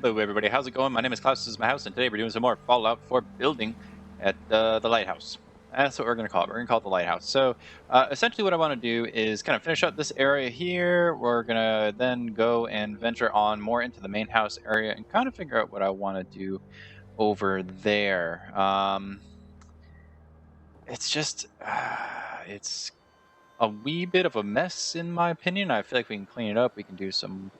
Hello everybody, how's it going? My name is Klaus, this is my house, and today we're doing some more Fallout 4 building at the lighthouse. That's what we're going to call it. We're going to call it the lighthouse. So essentially what I want to do is kind of finish up this area here. We're going to then go and venture on more into the main house area and kind of figure out what I want to do over there. It's just, it's a wee bit of a mess in my opinion. I feel like we can clean it up. We can do some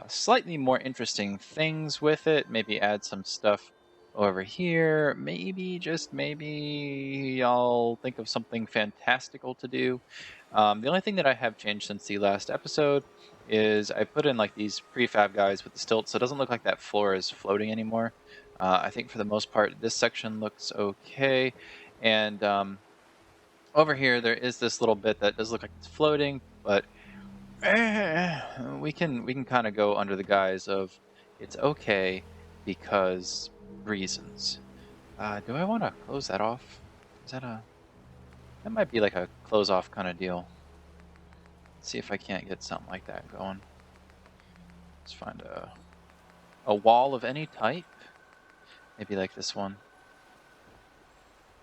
slightly more interesting things with it. Maybe add some stuff over here. Maybe, just maybe, I'll think of something fantastical to do. The only thing that I have changed since the last episode is I put in like these prefab guys with the stilts, so it doesn't look like that floor is floating anymore. I think for the most part, this section looks okay. And over here, there is this little bit that does look like it's floating, but we can kind of go under the guise of it's okay because reasons. Do I want to close that off? Is that that might be like a close off kind of deal. Let's see if I can't get something like that going. Let's find a wall of any type. Maybe like this one.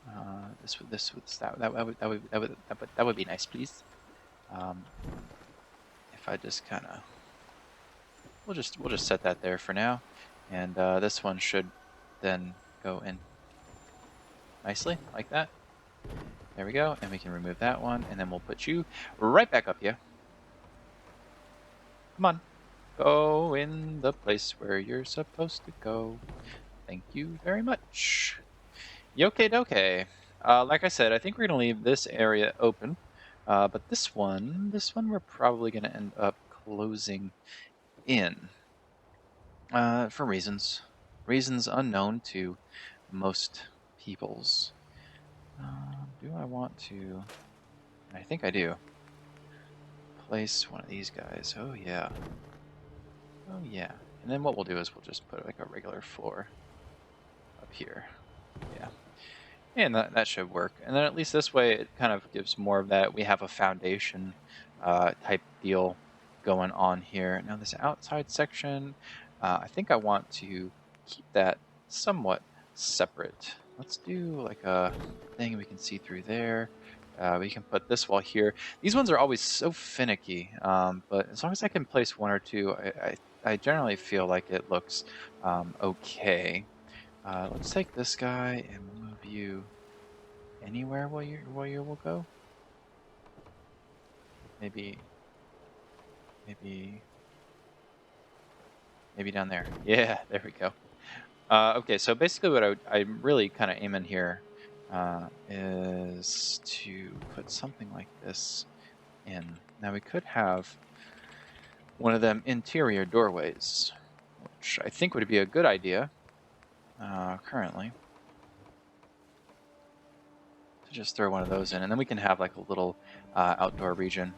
That would be nice, please. If I just kind of we'll just set that there for now, and this one should then go in nicely like that. There we go, and we can remove that one, and then we'll put you right back up here. Come on, go in the place where you're supposed to go. Thank you very much. Yoke doke. Like I said, I think we're gonna leave this area open, but this one we're probably gonna end up closing in for reasons unknown to most peoples. Do I want to? I think I do. Place one of these guys. Oh yeah. Oh yeah. And then what we'll do is we'll just put like a regular floor up here. Yeah. And that should work. And then at least this way it kind of gives more of that we have a foundation type deal going on here. Now this outside section, I think I want to keep that somewhat separate. Let's do like a thing we can see through there. We can put this wall here. These ones are always so finicky, but as long as I can place one or two, I generally feel like it looks okay. Let's take this guy and move you anywhere where you will go. Maybe down there. Yeah, there we go. Okay, so basically what I'm really kind of aiming here is to put something like this in. Now we could have one of them interior doorways, which I think would be a good idea currently. To just throw one of those in, and then we can have like a little outdoor region.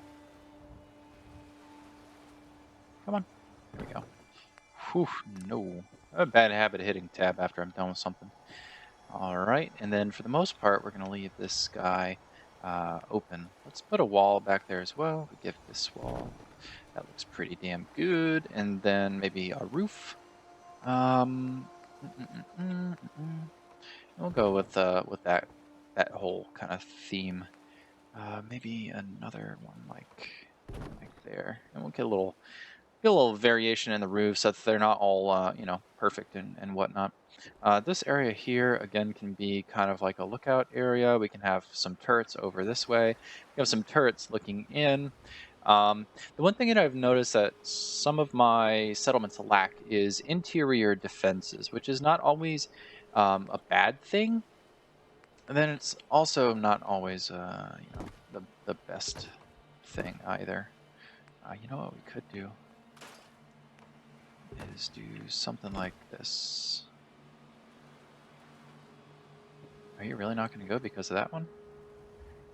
Come on. There we go. Whew, no. I have a bad habit of hitting tab after I'm done with something. Alright, and then for the most part, we're going to leave this guy open. Let's put a wall back there as well. We give this wall. That looks pretty damn good. And then maybe a roof. We'll go with that whole kind of theme. Maybe another one like there. And we'll get a little variation in the roofs so that they're not all perfect and whatnot. This area here again can be kind of like a lookout area. We can have some turrets over this way. We have some turrets looking in. The one thing that I've noticed that some of my settlements lack is interior defenses, which is not always a bad thing. And then it's also not always the best thing either. You know what we could do is do something like this. Are you really not going to go because of that one?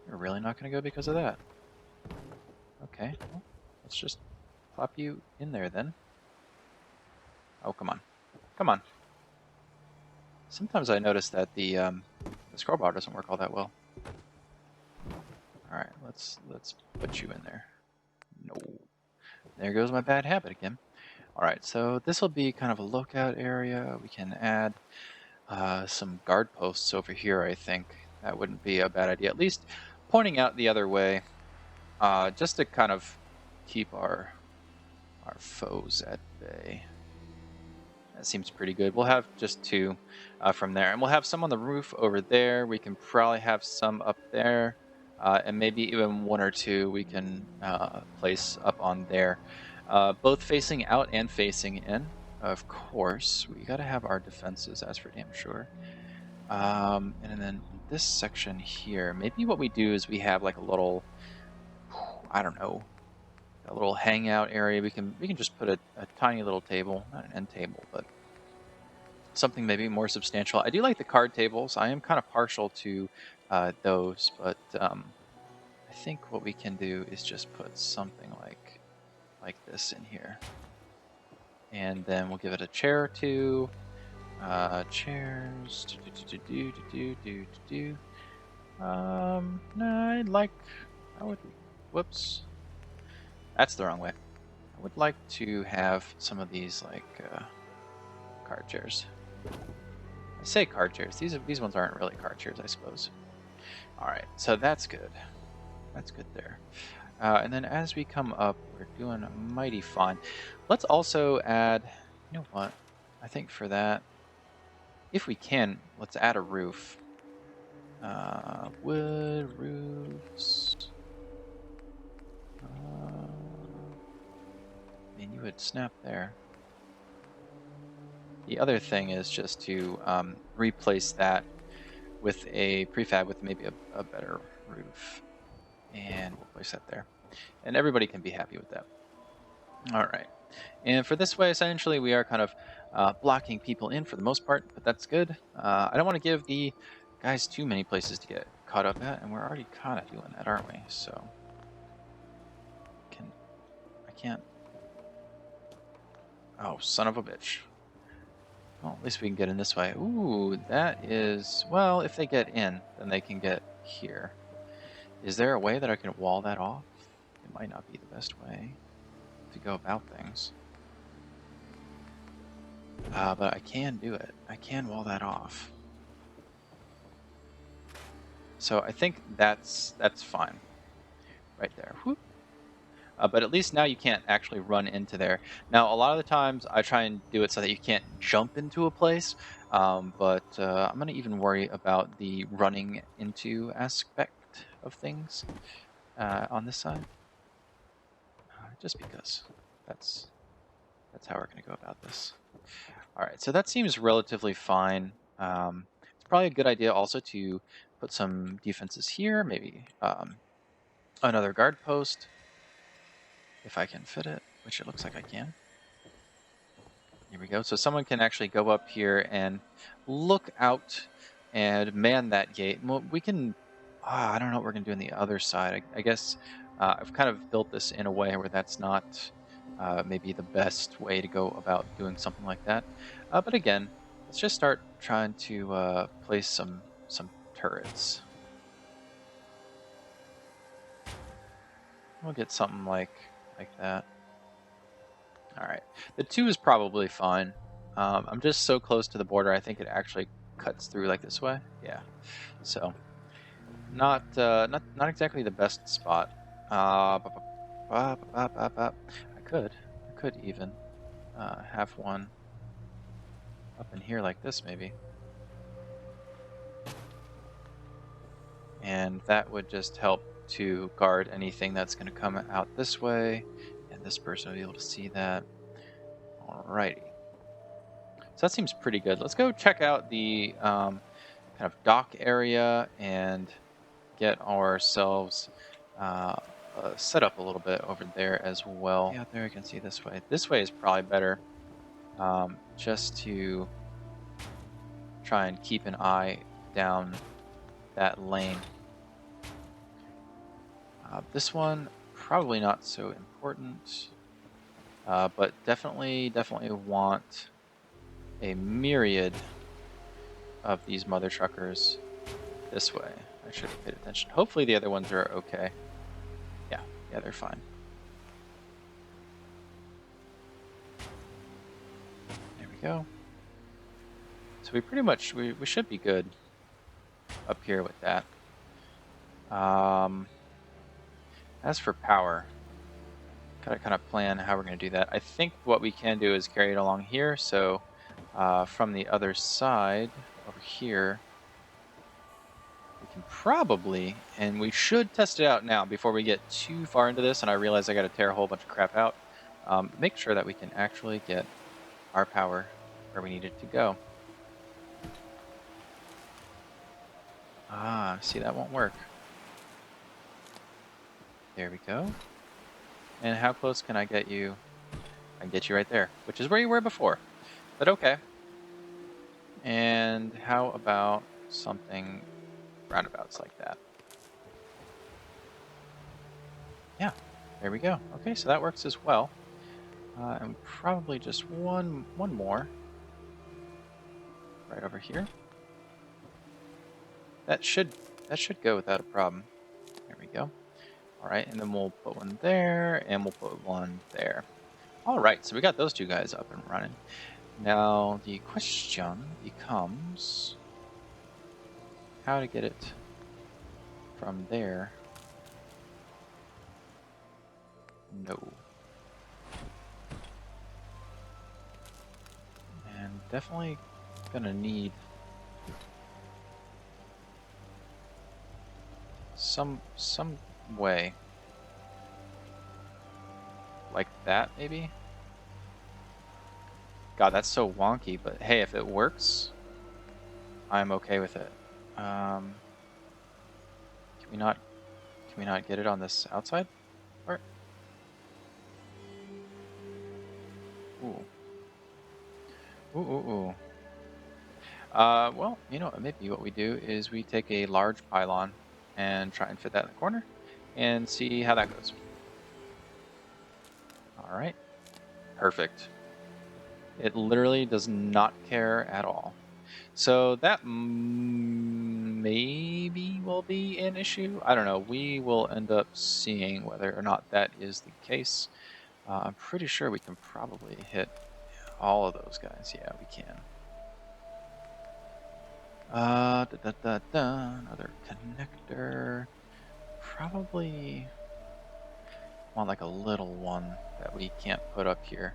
You're really not going to go because of that? Okay, well, let's just plop you in there then. Oh, come on. Come on. Sometimes I notice that the scroll bar doesn't work all that well. Alright, let's put you in there. No. There goes my bad habit again. All right, so this will be kind of a lookout area. We can add some guard posts over here, I think. That wouldn't be a bad idea. At least pointing out the other way, just to kind of keep our foes at bay. That seems pretty good. We'll have just two from there. And we'll have some on the roof over there. We can probably have some up there. And maybe even one or two we can place up on there. Both facing out and facing in. Of course, we got to have our defenses, that's for damn sure. And then this section here, maybe what we do is we have like a little, I don't know, a little hangout area. We can just put a tiny little table, not an end table, but something maybe more substantial. I do like the card tables. I am kind of partial to those, but I think what we can do is just put something like this in here, and then we'll give it a chair or two. Chairs. No, I would. Whoops. That's the wrong way. I would like to have some of these like card chairs. I say card chairs. These ones aren't really card chairs, I suppose. All right, so that's good. That's good there. And then as we come up, we're doing mighty fine. Let's also add. You know what? I think for that, if we can, let's add a roof. Wood roofs. I mean, you would snap there. The other thing is just to replace that with a prefab with maybe a better roof. And we'll place that there. And everybody can be happy with that. All right. And for this way, essentially, we are kind of blocking people in for the most part, but that's good. I don't want to give the guys too many places to get caught up at, and we're already kind of doing that, aren't we? So, I can't. Oh, son of a bitch. Well, at least we can get in this way. Ooh, that is... Well, if they get in, then they can get here. Is there a way that I can wall that off? It might not be the best way to go about things. But I can do it. I can wall that off. So I think that's fine. Right there. Whoop. But at least now you can't actually run into there. Now, a lot of the times I try and do it so that you can't jump into a place. But I'm going to even worry about the running into aspect of things on this side. Just because that's how we're going to go about this. All right, so that seems relatively fine. It's probably a good idea also to put some defenses here, maybe another guard post, if I can fit it, which it looks like I can. Here we go. So someone can actually go up here and look out and man that gate. Well, we can, I don't know what we're going to do on the other side. I guess I've kind of built this in a way where that's not maybe the best way to go about doing something like that. But again, let's just start trying to place some turrets. We'll get something like that. All right, the 2 is probably fine. I'm just so close to the border. I think it actually cuts through like this way. Yeah, so not exactly the best spot. I could even have one up in here like this maybe, and that would just help to guard anything that's going to come out this way, and this person will be able to see that. Alrighty, so that seems pretty good. Let's go check out the kind of dock area and get ourselves set up a little bit over there as well. Yeah, there you can see this way. This way is probably better, just to try and keep an eye down that lane. This one probably not so important, but definitely want a myriad of these mother truckers this way. I should have paid attention. Hopefully the other ones are okay. Yeah, they're fine. go. So we pretty much, we should be good up here with that. As for power, gotta kind of plan how we're going to do that. I think what we can do is carry it along here. So from the other side over here, we can probably, and we should test it out now before we get too far into this and I realize I got to tear a whole bunch of crap out. Make sure that we can actually get our power where we need it to go. Ah, see, that won't work. There we go. And how close can I get you? I can get you right there, which is where you were before. But okay. And how about something roundabouts like that? Yeah, there we go. Okay, so that works as well. And probably just one more right over here. That should go without a problem. There we go. All right, and then we'll put one there, and we'll put one there. All right, so we got those two guys up and running. Now the question becomes how to get it from there. No. And definitely gonna need some way. Like that, maybe? God, that's so wonky, but hey, if it works, I'm okay with it. Can we not get it on this outside part? Ooh. Ooh. Well, you know, maybe what we do is we take a large pylon and try and fit that in the corner and see how that goes. All right. Perfect. It literally does not care at all. So that maybe will be an issue. I don't know. We will end up seeing whether or not that is the case. I'm pretty sure we can probably hit all of those guys. Yeah, we can. Another connector. Probably want like a little one that we can't put up here.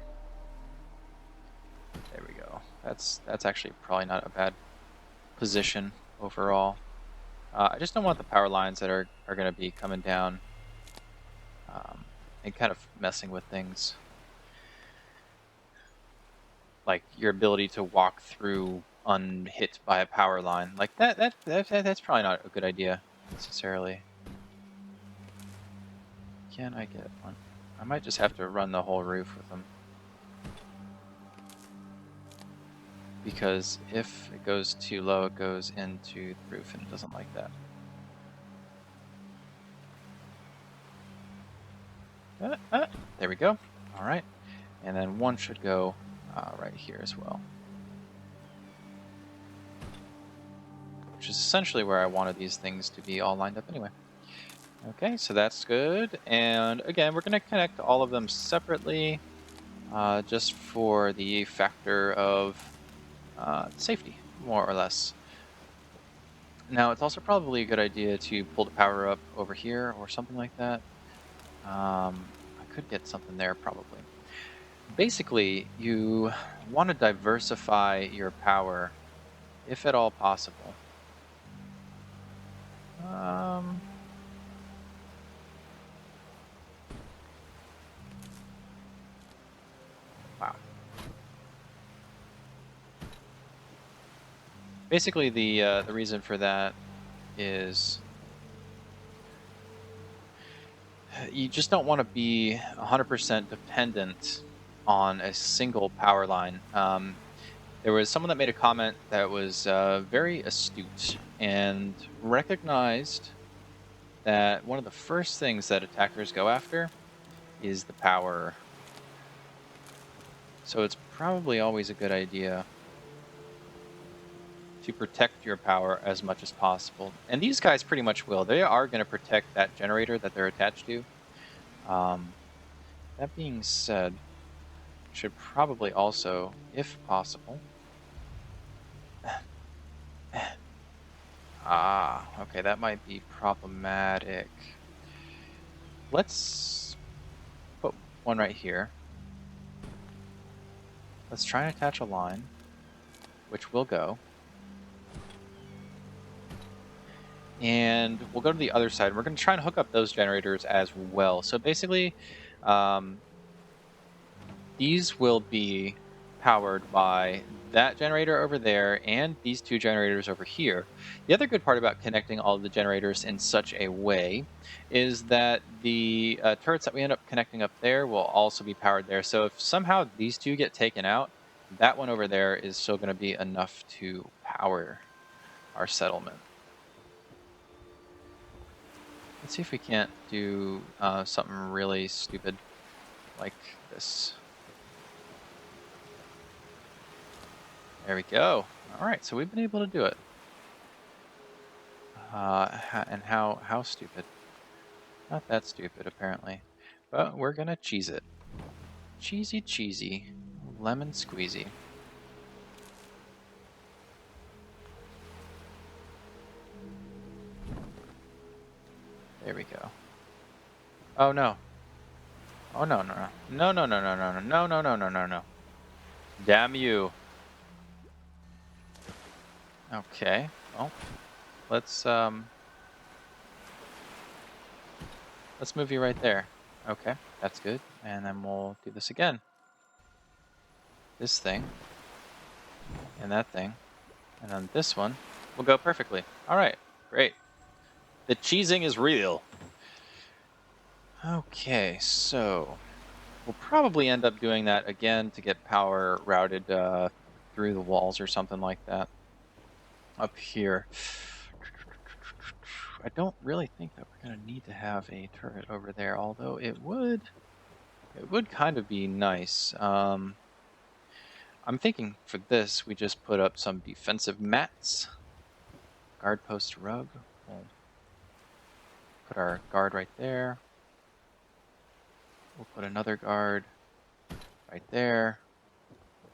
There we go. That's actually probably not a bad position overall. I just don't want the power lines that are going to be coming down and kind of messing with things. Like your ability to walk through unhit by a power line. Like that's probably not a good idea necessarily. Can I get one? I might just have to run the whole roof with them. Because if it goes too low, it goes into the roof and it doesn't like that. There we go. All right. And then one should go right here as well. Which is essentially where I wanted these things to be all lined up anyway. Okay, so that's good. And again, we're going to connect all of them separately just for the factor of safety, more or less. Now, it's also probably a good idea to pull the power up over here or something like that. I could get something there probably. Basically, you want to diversify your power, if at all possible. Wow. Basically, the reason for that is you just don't want to be 100% dependent on a single power line. There was someone that made a comment that was very astute and recognized that one of the first things that attackers go after is the power. So it's probably always a good idea to protect your power as much as possible. And these guys pretty much will. They are going to protect that generator that they're attached to. That being said, should probably also, if possible... okay, that might be problematic. Let's put one right here. Let's try and attach a line, which will go. And we'll go to the other side. We're going to try and hook up those generators as well. So basically, these will be powered by that generator over there and these two generators over here. The other good part about connecting all of the generators in such a way is that the turrets that we end up connecting up there will also be powered there. So if somehow these two get taken out, that one over there is still going to be enough to power our settlement. Let's see if we can't do something really stupid like this. There we go. All right, so we've been able to do it. And how stupid? Not that stupid, apparently. But we're gonna cheese it. Cheesy, cheesy, lemon squeezy. There we go. Oh no. Oh no no no no no no no no no no no no no no. Damn you. Okay. Well, let's move you right there. Okay, that's good. And then we'll do this again. This thing. And that thing. And then this one will go perfectly. All right, great. The cheesing is real. Okay, so we'll probably end up doing that again to get power routed through the walls or something like that up here. I don't really think that we're going to need to have a turret over there, although it would kind of be nice. I'm thinking for this, we just put up some defensive mats. Guard post rug. We'll put our guard right there. We'll put another guard right there.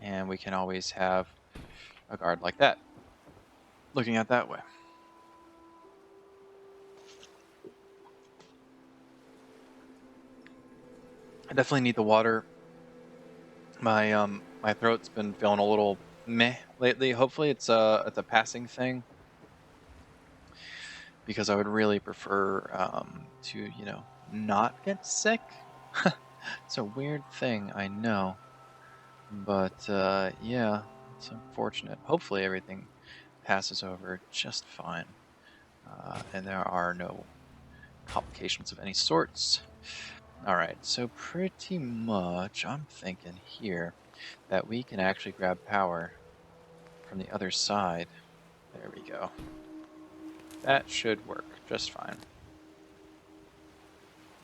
And we can always have a guard like that, looking at that way. I definitely need the water. My throat's been feeling a little meh lately. Hopefully it's a passing thing, because I would really prefer to, not get sick. It's a weird thing, I know, but yeah, it's unfortunate. Hopefully everything passes over just fine, and there are no complications of any sorts. All right, so pretty much I'm thinking here that we can actually grab power from the other side. There we go. That should work just fine.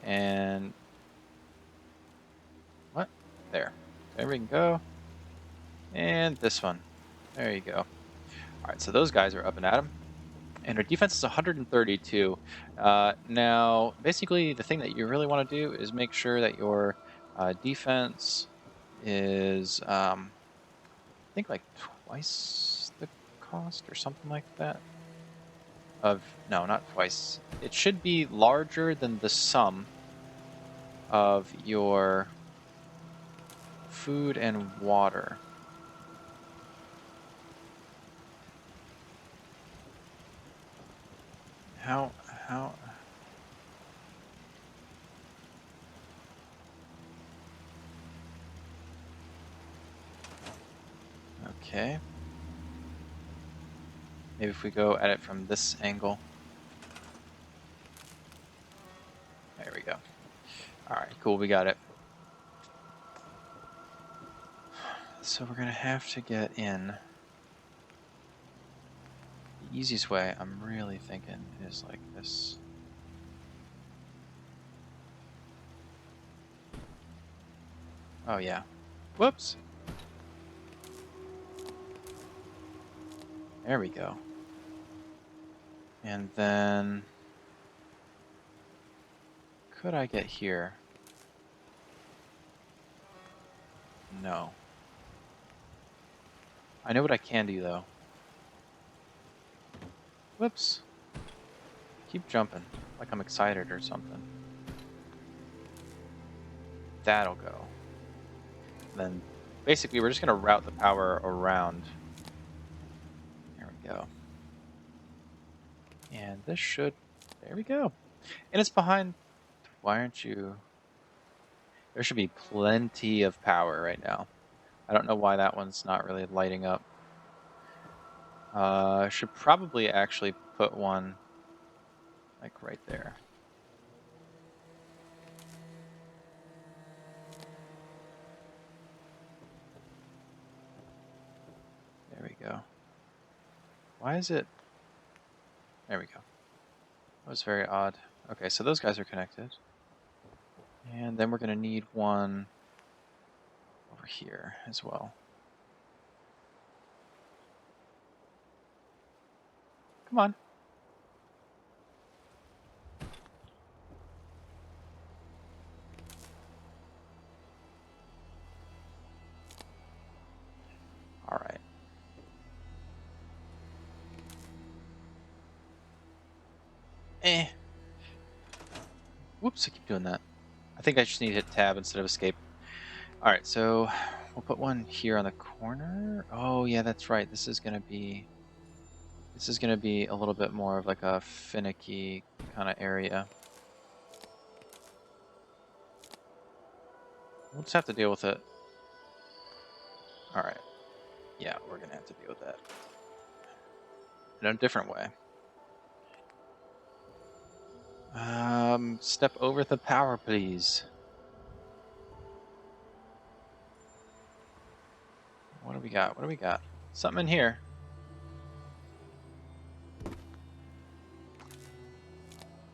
And what? There we can go. And this one. There you go. All right, so those guys are up and at 'em. And our defense is 132. Now, basically, the thing that you really want to do is make sure that your defense is, I think, like twice the cost or something like that. No, not twice. It should be larger than the sum of your food and water. How? Okay. Maybe if we go at it from this angle. There we go. All right, cool, we got it. So we're gonna have to get in. The easiest way, I'm really thinking, is like this. Oh yeah. Whoops. There we go. And then, could I get here? No. I know what I can do, though. Whoops. Keep jumping, like I'm excited or something. That'll go. Then, basically, we're just going to route the power around. There we go. And this should... There we go. And it's behind... Why aren't you... There should be plenty of power right now. I don't know why that one's not really lighting up. I should probably actually put one like right there. There we go. Why is it... There we go. That was very odd. Okay, so those guys are connected. And then we're going to need one over here as well. Come on. All right. Whoops, I keep doing that. I think I just need to hit tab instead of escape. All right, so we'll put one here on the corner. Oh, yeah, that's right. This is going to be a little bit more of like a finicky kind of area. We'll just have to deal with it. All right. Yeah, we're going to have to deal with that in a different way. Step over the power, please. What do we got? What do we got? Something in here.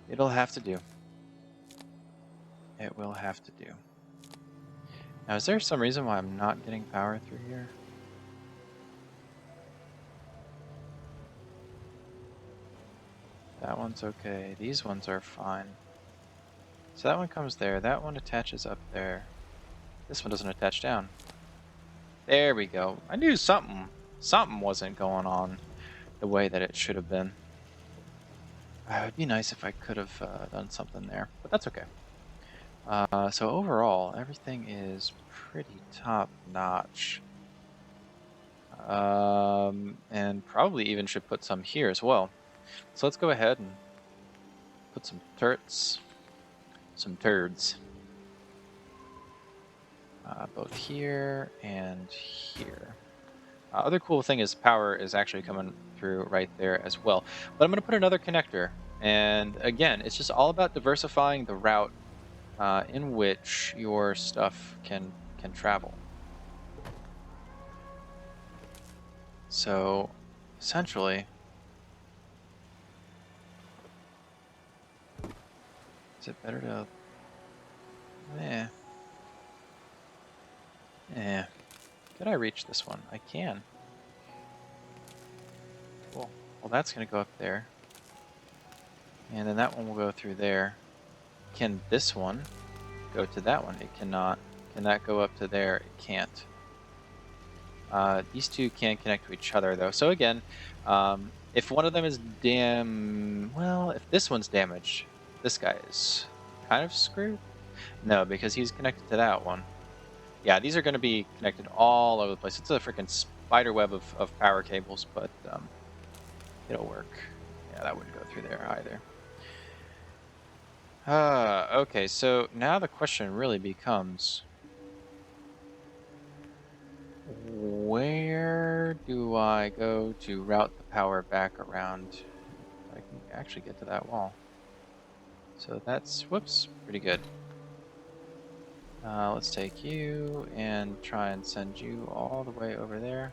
It'll have to do. It will have to do. Now, is there some reason why I'm not getting power through here? That one's okay. These ones are fine. So that one comes there. That one attaches up there. This one doesn't attach down. There we go. I knew something wasn't going on the way that it should have been. It would be nice if I could have done something there, but that's okay. So overall, everything is pretty top-notch. And probably even should put some here as well. So let's go ahead and put some turrets, some turds. Both here and here. Other cool thing is power is actually coming through right there as well. But I'm going to put another connector. And again, it's just all about diversifying the route in which your stuff can travel. So essentially, is it better to... Could I reach this one? I can. Cool. Well, that's going to go up there. And then that one will go through there. Can this one go to that one? It cannot. Can that go up to there? It can't. These two can connect to each other, though. So again, if one of them is well, if this one's damaged, this guy is kind of screwed. No, because he's connected to that one. Yeah, these are going to be connected all over the place. It's a freaking spider web of power cables, but it'll work. Yeah, that wouldn't go through there either. Okay, so now the question really becomes, where do I go to route the power back around? I can actually get to that wall. So that's, whoops, pretty good. Let's take you and try and send you all the way over there.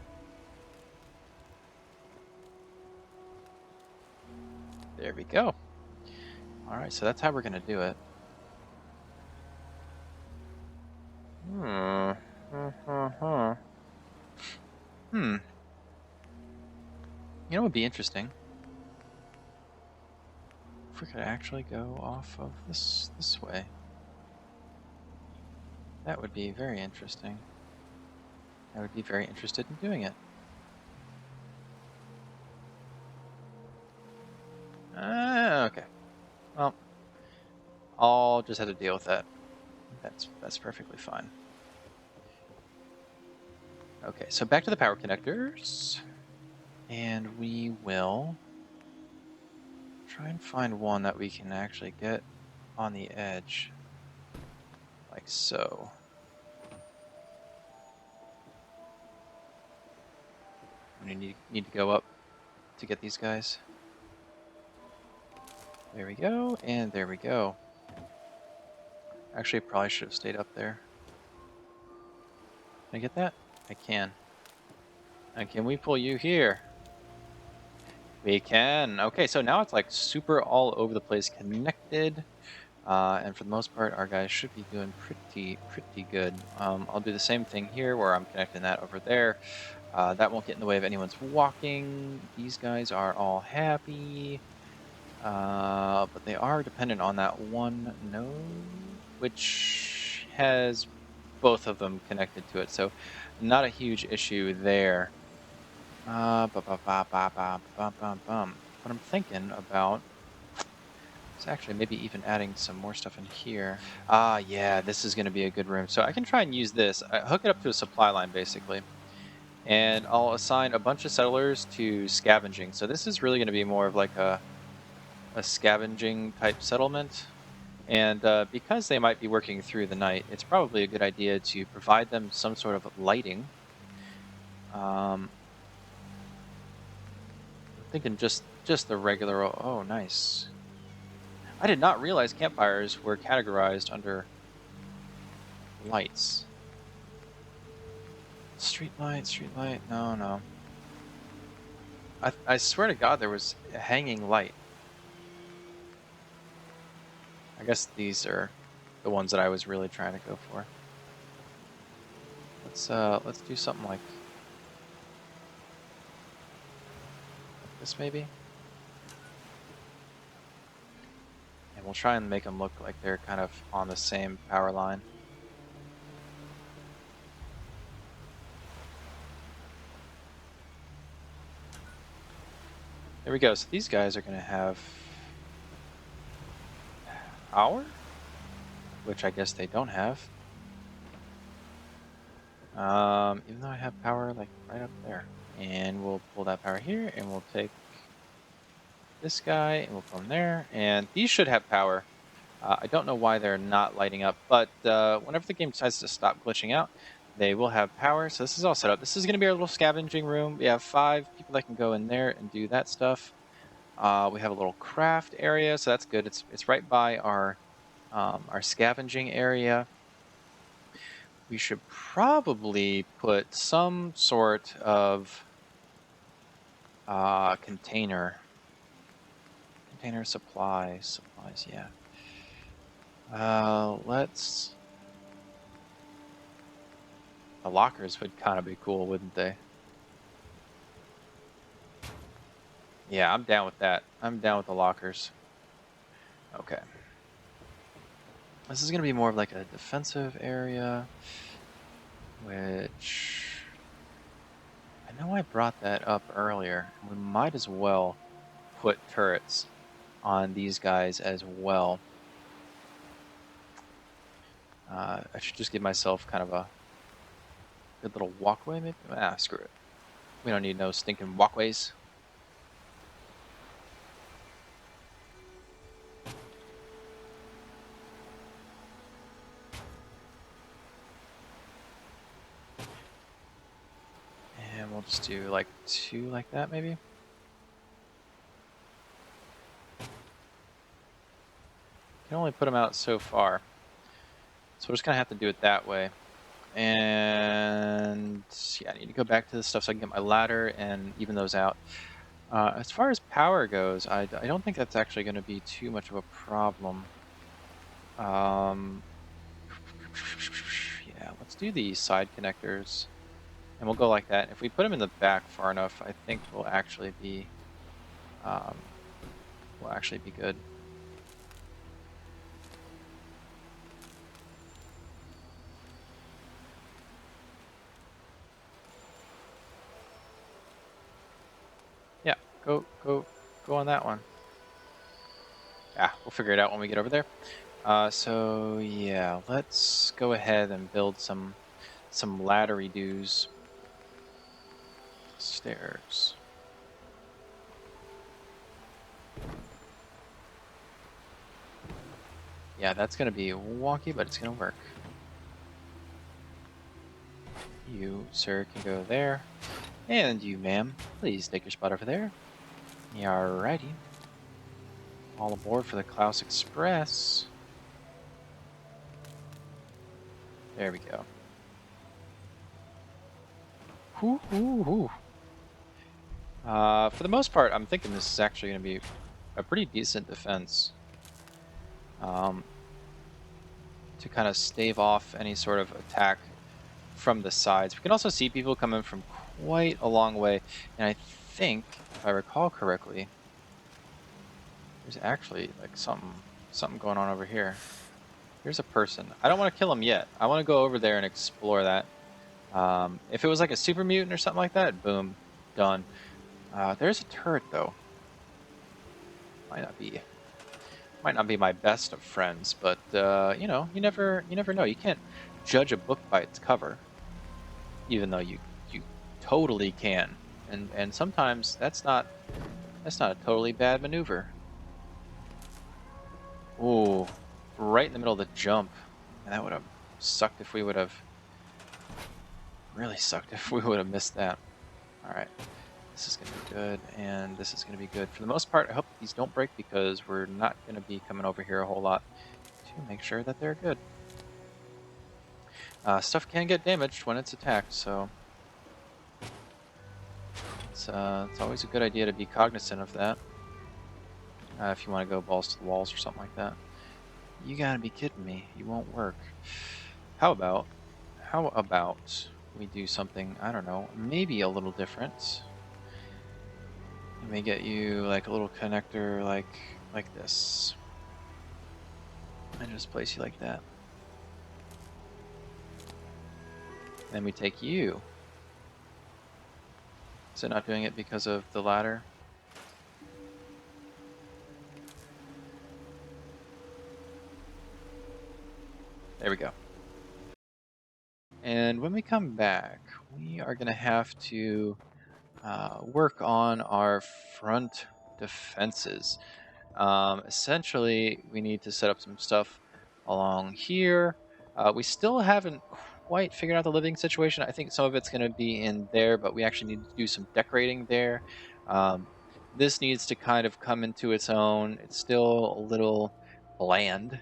There we go. Alright, so that's how we're going to do it. You know what would be interesting? If we could actually go off of this way. That would be very interesting. I would be very interested in doing it. Okay. Well, I'll just have to deal with that. That's perfectly fine. Okay, so back to the power connectors. And we will try and find one that we can actually get on the edge. Like so. We need to go up to get these guys. There we go, and there we go. Actually, probably should have stayed up there. Can I get that? I can. And can we pull you here? We can. Okay, so now it's like super all over the place connected. And for the most part, our guys should be doing pretty good. I'll do the same thing here where I'm connecting that over there. That won't get in the way of anyone's walking. These guys are all happy. But they are dependent on that one node, which has both of them connected to it. So not a huge issue there. What I'm thinking about is actually maybe even adding some more stuff in here. Yeah, this is going to be a good room. So I can try and use this. I hook it up to a supply line, basically. And I'll assign a bunch of settlers to scavenging. So this is really going to be more of like a scavenging type settlement. And because they might be working through the night, it's probably a good idea to provide them some sort of lighting. I'm thinking just the regular. Oh, nice. I did not realize campfires were categorized under lights. Street light. No. I swear to God, there was a hanging light. I guess these are the ones that I was really trying to go for. Let's do something like this, maybe. And we'll try and make them look like they're kind of on the same power line. There we go. So these guys are going to have power, which I guess they don't have. Even though I have power like right up there. And we'll pull that power here, and we'll take this guy, and we'll put him there. And these should have power. I don't know why they're not lighting up, but whenever the game decides to stop glitching out, they will have power. So this is all set up. This is going to be our little scavenging room. We have 5 people that can go in there and do that stuff. We have a little craft area, so that's good. It's right by our scavenging area. We should probably put some sort of container supplies, yeah. The lockers would kind of be cool, wouldn't they? Yeah, I'm down with that. I'm down with the lockers. Okay. This is going to be more of like a defensive area, which I know I brought that up earlier. We might as well put turrets on these guys as well. I should just give myself kind of a good little walkway, maybe? Screw it. We don't need no stinking walkways. And we'll just do like 2 like that, maybe? Can only put them out so far. So we're just going to have to do it that way. And yeah, I need to go back to this stuff so I can get my ladder and even those out. As far as power goes, I don't think that's actually going to be too much of a problem. Yeah, let's do the side connectors. And we'll go like that. If we put them in the back far enough, I think we'll actually be good. Go on that one. Ah, we'll figure it out when we get over there. So yeah, let's go ahead and build some laddery doos. Stairs. Yeah, that's gonna be wonky, but it's gonna work. You, sir, can go there. And you, ma'am, please take your spot over there. Yeah, alrighty. All aboard for the Klaus Express. There we go. For the most part, I'm thinking this is actually going to be a pretty decent defense. To kind of stave off any sort of attack from the sides. We can also see people coming from quite a long way. And I think, if I recall correctly, there's actually like something going on over here. Here's a person. I don't want to kill him yet. I want to go over there and explore that. If it was like a super mutant or something like that, boom, done. There's a turret though. Might not be my best of friends, but you know, you never know. You can't judge a book by its cover, even though you totally can. And sometimes that's not a totally bad maneuver. Ooh, right in the middle of the jump. And that would have sucked if we would have really sucked if we would have missed that. All right. This is going to be good, and this is going to be good. For the most part, I hope these don't break because we're not going to be coming over here a whole lot to make sure that they're good. Stuff can get damaged when it's attacked, so it's always a good idea to be cognizant of that. If you want to go balls to the walls or something like that. You gotta be kidding me. You won't work. How about we do something, I don't know, maybe a little different. Let me get you like a little connector like this. And just place you like that. Then we take you. Is it not doing it because of the ladder? There we go. And when we come back, we are going to have to work on our front defenses. Essentially, we need to set up some stuff along here. We still haven't quite figured out the living situation. I think some of it's going to be in there, but we actually need to do some decorating there. This needs to kind of come into its own. It's still a little bland.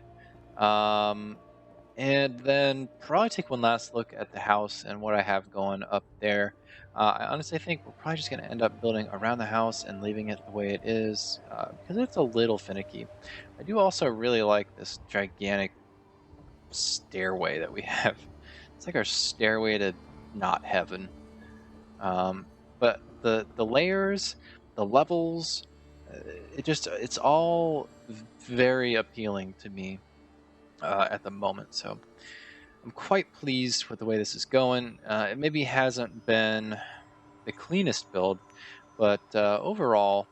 And then probably take one last look at the house and what I have going up there. I honestly think we're probably just going to end up building around the house and leaving it the way it is because it's a little finicky. I do also really like this gigantic stairway that we have. It's like our stairway to not heaven. But the layers, the levels, it's all very appealing to me at the moment. So I'm quite pleased with the way this is going. It maybe hasn't been the cleanest build, but overall,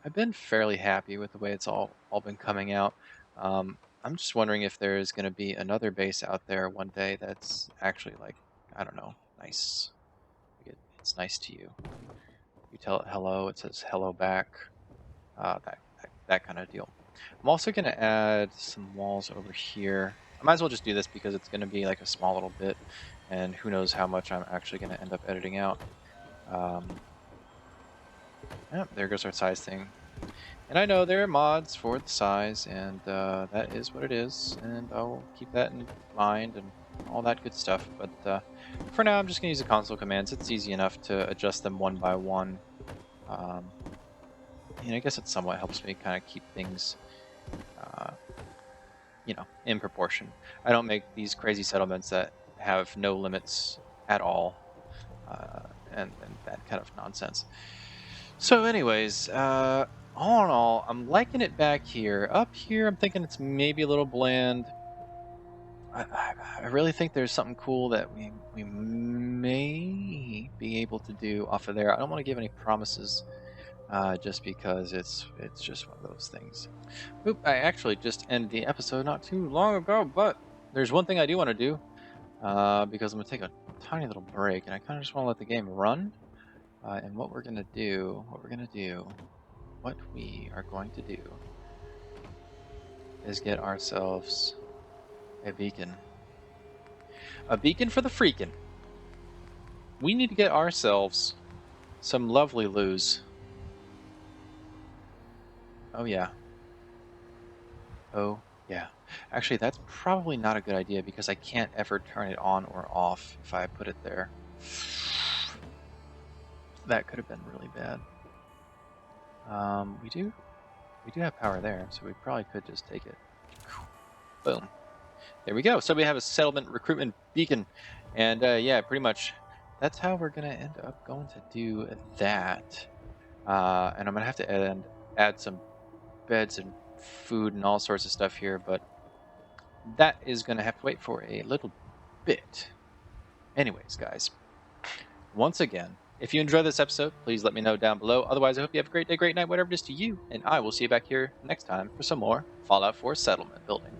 I've been fairly happy with the way it's all been coming out. I'm just wondering if there's going to be another base out there one day that's actually like, I don't know, nice. It's nice to you. You tell it hello, it says hello back. That kind of deal. I'm also going to add some walls over here. I might as well just do this because it's going to be like a small little bit, and who knows how much I'm actually going to end up editing out. Yeah, there goes our size thing. And I know there are mods for the size, and that is what it is, and I'll keep that in mind and all that good stuff. But for now, I'm just going to use the console commands. It's easy enough to adjust them one by one. And I guess it somewhat helps me kind of keep things, you know, in proportion. I don't make these crazy settlements that have no limits at all, and that kind of nonsense. So anyways, all in all, I'm liking it back here. Up here, I'm thinking it's maybe a little bland. I really think there's something cool that we may be able to do off of there. I don't want to give any promises just because it's just one of those things. Oop, I actually just ended the episode not too long ago, but there's one thing I do want to do, because I'm going to take a tiny little break, and I kind of just want to let the game run. And what we're going to do, what we are going to do is get ourselves a beacon. A beacon for the freakin'. We need to get ourselves some lovely loos. Oh yeah. Oh yeah. Actually, that's probably not a good idea because I can't ever turn it on or off if I put it there. That could have been really bad. We do have power there, so we probably could just take it. Boom. There we go. So we have a settlement recruitment beacon. And yeah, pretty much that's how we're going to end up going to do that. And I'm going to have to add some beds and food and all sorts of stuff here, but that is going to have to wait for a little bit. Anyways, guys, once again, if you enjoyed this episode, please let me know down below. Otherwise, I hope you have a great day, great night, whatever it is to you, and I will see you back here next time for some more Fallout 4 settlement building.